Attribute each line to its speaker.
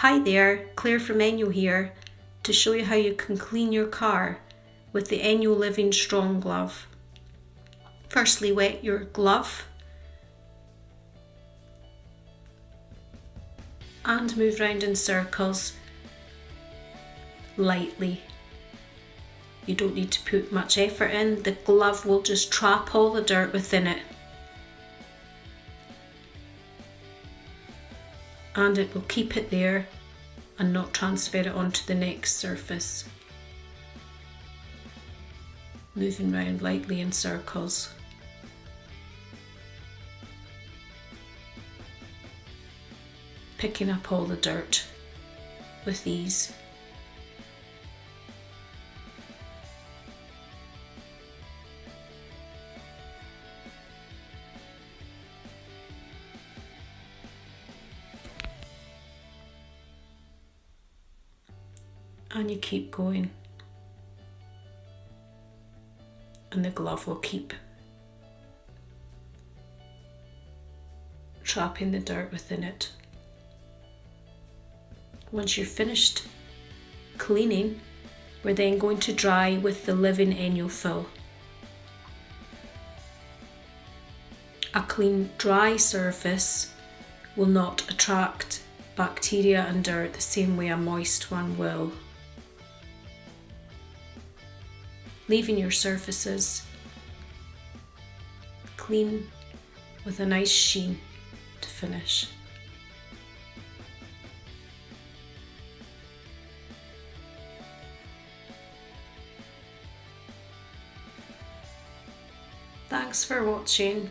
Speaker 1: Hi there, Claire from Enjo here to show you how you can clean your car with the Enjo Living Strong Glove. Firstly, wet your glove and move round in circles lightly. You don't need to put much effort in, the glove will just trap all the dirt within it. And it will keep it there and not transfer it onto the next surface. Moving round lightly in circles. Picking up all the dirt with ease. And you keep going, and the glove will keep trapping the dirt within it. Once you're finished cleaning, we're then going to dry with the Living Enjo Fill. A clean, dry surface will not attract bacteria and dirt the same way a moist one will, leaving your surfaces clean with a nice sheen to finish. Thanks for watching.